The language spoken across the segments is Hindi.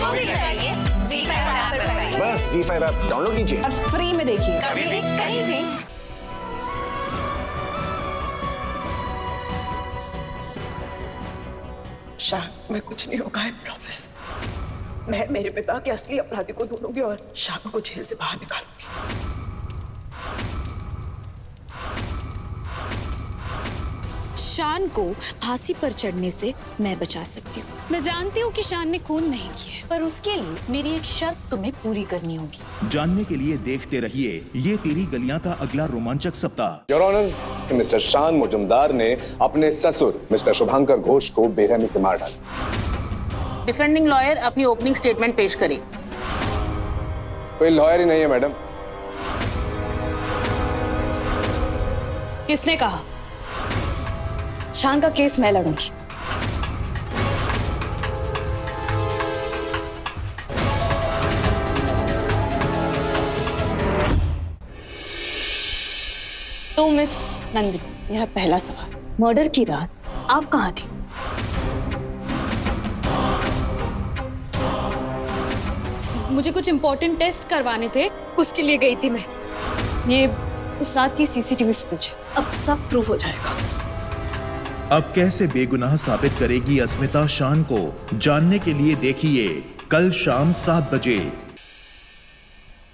जो भी चाहिए ZEE5 ऐप पर पाइए। बस ZEE5 ऐप डाउनलोड कीजिए और फ्री में देखिए। कभी भी कहीं भी। शाह, मैं कुछ नहीं होगा, आई प्रॉमिस। मैं मेरे पिता के असली अपराधी को ढूंढूंगी और शाह को जेल से बाहर निकालूंगी। शान को फांसी पर चढ़ने से मैं बचा सकती हूँ। मैं जानती हूँ कि शान ने खून नहीं किया, पर उसके लिए मेरी एक शर्त तुम्हें पूरी करनी होगी। जानने के लिए देखते रहिए ये तेरी गलियां का अगला रोमांचक सप्ताह। योर ऑनर, मिस्टर शान मुजुमदार ने अपने ससुर मिस्टर शुभांकर घोष को बेरहमी से मार डाला। डिफेंडिंग लॉयर अपनी ओपनिंग स्टेटमेंट पेश करे। कोई लॉयर ही नहीं है मैडम। किसने कहा? शान का केस मैं लड़ूंगी। तो मिस नंदिनी, मेरा पहला सवाल, मर्डर की रात आप कहाँ थी? मुझे कुछ इम्पोर्टेंट टेस्ट करवाने थे, उसके लिए गई थी मैं। ये उस रात की सीसीटीवी फुटेज है। अब सब प्रूव हो जाएगा। अब कैसे बेगुनाह साबित करेगी अस्मिता शान को, जानने के लिए देखिए कल शाम 7 बजे।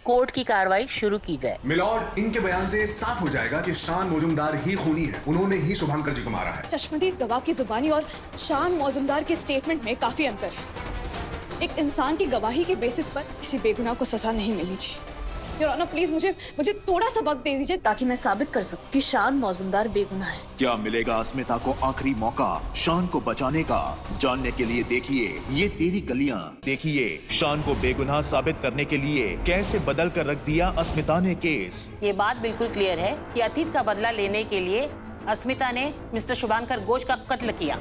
कोर्ट की कार्रवाई शुरू की जाए। मिलॉर्ड, इनके बयान से साफ हो जाएगा कि शान मुजुमदार ही खूनी है। उन्होंने ही शुभांकर जी को मारा है। चश्मदीद गवाह की जुबानी और शान मौजूमदार के स्टेटमेंट में काफी अंतर है। एक इंसान की गवाही के बेसिस पर किसी बेगुनाह को सजा नहीं मिलनी चाहिए। योर ऑनर, प्लीज मुझे थोड़ा सा वक्त दे दीजिए ताकि मैं साबित कर सकूं कि शान मौजूमदार बेगुनाह है। क्या मिलेगा अस्मिता को आखिरी मौका शान को बचाने का? जानने के लिए देखिए ये तेरी गलियां। देखिए शान को बेगुनाह साबित करने के लिए कैसे बदल कर रख दिया अस्मिता ने केस। ये बात बिल्कुल क्लियर है कि अतीत का बदला लेने के लिए अस्मिता ने मिस्टर शुभांकर घोष का कत्ल किया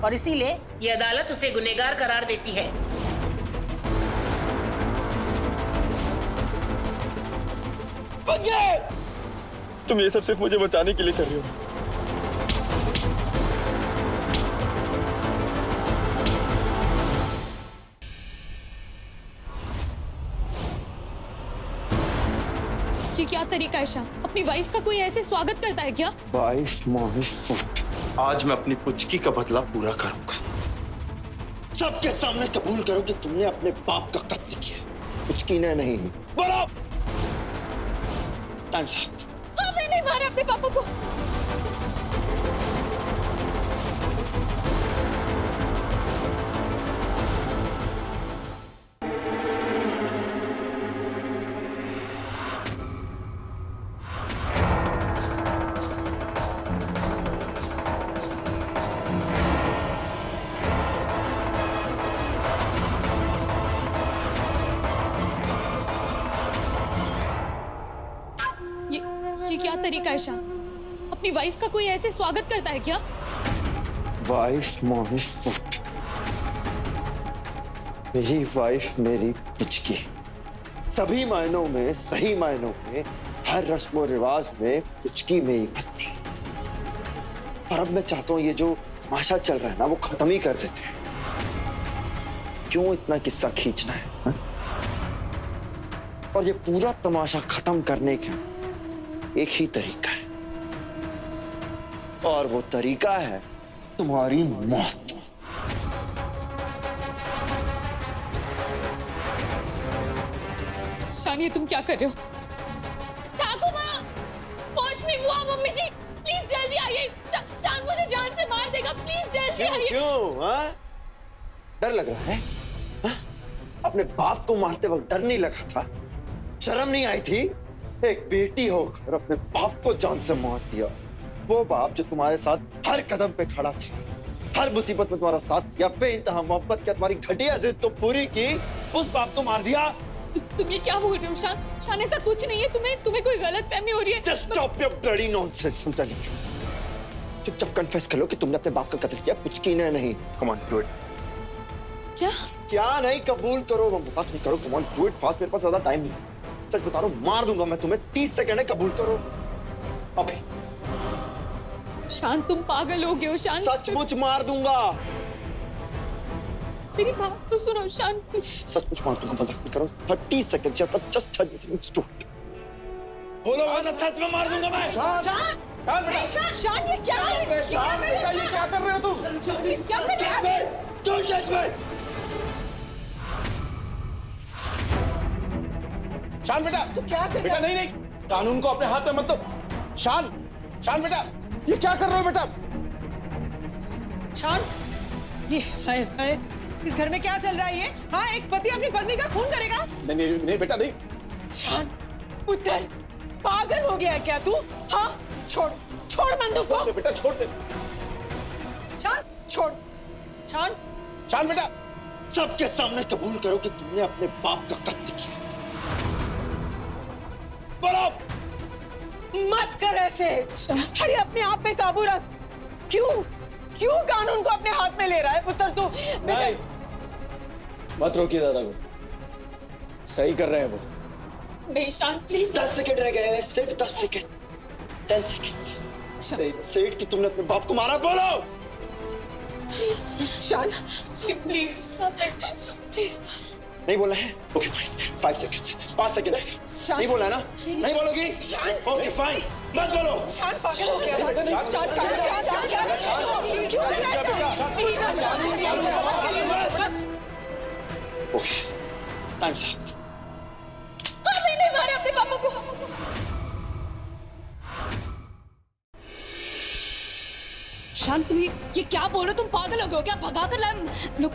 और इसीलिए ये अदालत उसे गुनहगार करार देती है। तुम ये सब सिर्फ मुझे बचाने के लिए कर रही हो। ये क्या तरीका है शान? अपनी वाइफ का कोई ऐसे स्वागत करता है क्या? वाइफ आज मैं अपनी पुचकी का बदला पूरा करूंगा। सबके सामने कबूल करो कि तुमने अपने बाप का कत्ल किया। पुचकी ने नहीं। बोलो। Times up. हाँ, मैंने मारा अपने पापा को। ये क्या तरीका है शान? अपनी वाइफ का कोई ऐसे स्वागत करता है क्या? वाइफ मेरी वाइफ मेरी पुचकी। सभी मायनों में, सही मायनों में, हर रस्म और रिवाज में पुचकी मेरी पत्नी। और अब मैं चाहता हूं ये जो तमाशा चल रहा है ना वो खत्म ही कर देते हैं। क्यों इतना किस्सा खींचना है हा? और ये पूरा तमाशा खत्म करने का एक ही तरीका है और वो तरीका है तुम्हारी मौत। शान, ये तुम क्या कर रहे हो? ठाकुर माँ, होश में हुआ मम्मी जी, प्लीज जल्दी आइए। शान मुझे जान से मार देगा, प्लीज जल्दी आइए। क्यों हाँ? डर लग रहा है हा? अपने बाप को मारते वक्त डर नहीं लगा था? शर्म नहीं आई थी? एक बेटी होकर अपने बाप को जान से मार दिया। वो बाप जो तुम्हारे साथ हर कदम पे खड़ा था, हर मुसीबत में तुम्हारा साथ दिया, बेइंतहा मोहब्बत किया, तुम्हारी घटिया जिद तो पूरी की, उस बाप को मार दिया। तुम ये क्या बोल रहे हो शान? शान, ऐसा कुछ नहीं है। तुम्हें कोई गलतफहमी हो रही है। Just stop your bloody nonsense, I'm telling you. चुपचाप कन्फेस कर लो कि तुमने अपने बाप का कत्ल किया, पुचकी ने नहीं। Come on, do it. क्या नहीं, कबूल करो। मजाक नहीं करो। Come on, do it fast. मेरे पास ज्यादा टाइम नहीं। सच बता रहा हूँ, मार दूंगा मैं तुम्हें। 30 सेकंड है, कबूल करो अभी। शान, तुम पागल हो गए हो शान। सचमुच मार दूंगा। मेरी बात तो सुनो शान। सचमुच मार दूंगा, मजाक नहीं करो। 30 सेकंड या जस्ट 30 सेकंड्स टू बोलो वरना सच में मार दूंगा मैं। शान ये क्या कर रहे हो? ये क्या कर रहे हो तुम? क्या कर रहे हो? तुम सच में शान बेटा, तो क्या कर बेटा नहीं नहीं, कानून को अपने हाथ में मत दो। शान, शान बेटा, ये क्या कर रहे हो बेटा? शान, ये हाय, इस घर में क्या चल रहा है ये? हाँ, एक पति अपनी पत्नी का खून करेगा? नहीं नहीं नहीं बेटा नहीं। शान, पुत्र, पागल हो गया क्या तू? हाँ, छोड़ बंदूक को। बेटा छोड़ दे। शान, छोड़। शान, शान बेटा, सबके सामने कबूल करो कि तुमने अपने बाप का कत्ल किया। बोलो। मत कर ऐसे। अरे अपने आप पे काबू रख। क्यों कानून को अपने हाथ में ले रहा है पुत्र तू? नहीं, मत रोकिए दादा को, सही कर रहे हैं वो। नहीं शान प्लीज। 10 सेकंड रह गए हैं, सिर्फ 10 सेकंड। 10 सेकंड। सेठ कि तुमने अपने बाप को मारा, बोलो। प्लीज शान, प्लीज। नहीं बोला है? ओके फाइन, 5 सेकंड, 5 सेकंड है। नहीं बोला है ना? नहीं बोलोगी? ओके फाइन, मत बोलो। शान पागल हो गया। Okay, times up. नहीं मारे अपने पापा को। शान तुम ये क्या बोल रहे हो? तुम पागल हो गए हो क्या? भगा कर लाए? लुक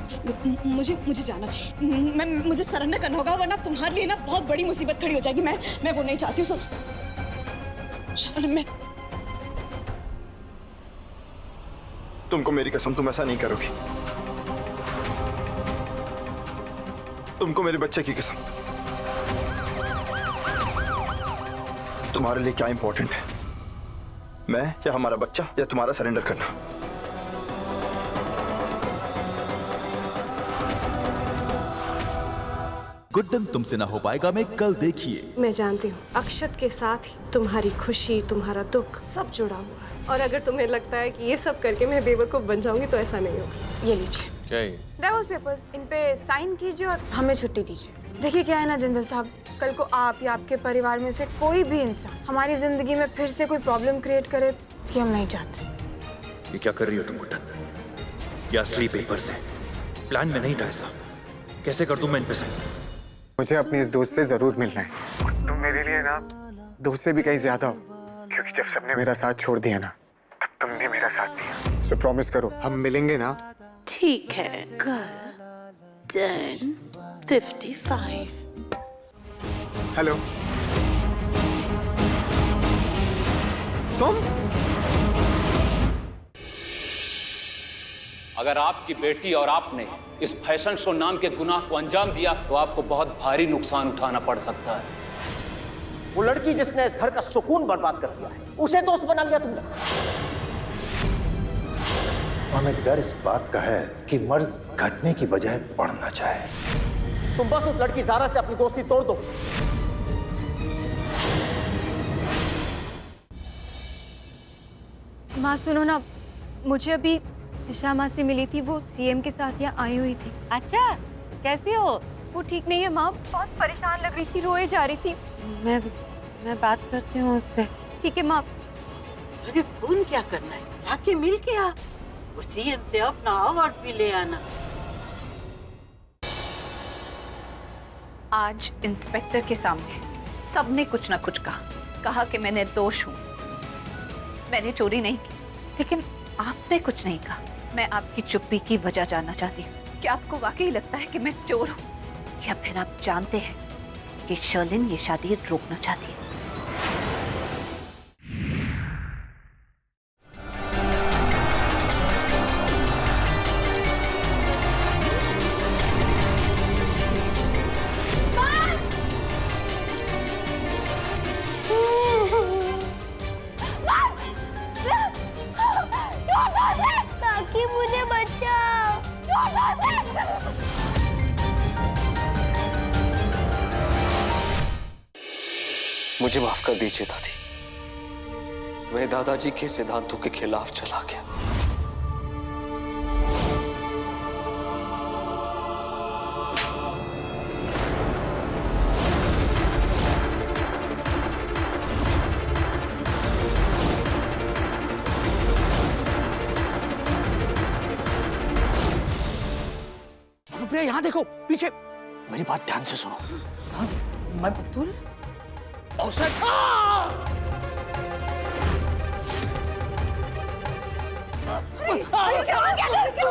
मुझे जाना चाहिए। मुझे सरेंडर करना होगा वरना तुम्हारे लिए ना बहुत बड़ी मुसीबत खड़ी हो जाएगी। मैं वो नहीं चाहती हूँ। शान मैं तुमको मेरी कसम, तुम ऐसा नहीं करोगी। तुमको मेरे बच्चे की कसम। तुम्हारे लिए क्या इंपॉर्टेंट है, मैं या हमारा बच्चा या तुम्हारा सरेंडर करना? गुड्डन तुमसे ना हो पाएगा में कल देखिए। मैं जानती हूँ अक्षत के साथ ही तुम्हारी खुशी, तुम्हारा दुख सब जुड़ा हुआ है, और अगर तुम्हें लगता है कि ये सब करके मैं बेवकूफ बन जाऊंगी तो ऐसा नहीं होगा। ये लीजिए। क्या है? डाइवोर्स पेपर्स, इन पे साइन कीजिए और हमें छुट्टी दीजिए। देखिए क्या है ना जिंदल साहब, कल को आप या आपके परिवार में से कोई भी इंसान हमारी जिंदगी में फिर से कोई प्रॉब्लम क्रिएट करे कि हम नहीं चाहते। ये क्या कर रही हो तुम गुड्डन? ये असली पेपर्स हैं, प्लान में नहीं था ऐसा। कैसे कर दूं मैं इन पे साइन? मुझे अपनी इस दोस्त से जरूर मिलना है। तुम मेरे लिए ना दोस्त से भी कहीं ज्यादा हो, क्योंकि जब सबने मेरा साथ छोड़ दिया ना तब तुमने मेरा साथ दिया। सो प्रॉमिस करो हम मिलेंगे ना? ठीक है, कल 10:55। हेलो, तुम? अगर आपकी बेटी और आपने इस फैशन शो नाम के गुनाह को अंजाम दिया तो आपको बहुत भारी नुकसान उठाना पड़ सकता है। वो लड़की जिसने इस घर का सुकून बर्बाद कर दिया है, उसे दोस्त बना लिया तुमने। हमें डर इस बात का है कि मर्ज घटने की बजाय बढ़ना चाहे। तुम बस उस लड़की ज़ारा से अपनी दोस्ती तोड़ दो। माँ सुनो ना, मुझे अभी दिशा माँ से मिली थी, वो सीएम के साथ यहाँ आई हुई थी। अच्छा, कैसी हो? वो ठीक नहीं है माँ, बहुत परेशान लग रही थी, रोए जा रही थी। मैं बात करती हूँ उससे। ठीक है माँ। अरे फोन क्या करना है, आके मिल के आ और सीएम से अपना अवार्ड भी ले आना। आज इंस्पेक्टर के सामने सबने कुछ ना कुछ कहा कि मैं निर्दोष हूँ, मैंने चोरी नहीं की, लेकिन आपने कुछ नहीं कहा। मैं आपकी चुप्पी की वजह जानना चाहती हूँ। क्या आपको वाकई लगता है कि मैं चोर हूँ, या फिर आप जानते हैं कि शर्लिन ये शादी रोकना चाहती है? ताकि मुझे बचाओ। मुझे माफ कर दीजिए दादी, मैं दादाजी के सिद्धांतों के खिलाफ चला गया। प्रिया यहाँ देखो पीछे, मेरी बात ध्यान से सुनो। हाँ, मैं बतूल औसत अरे क्या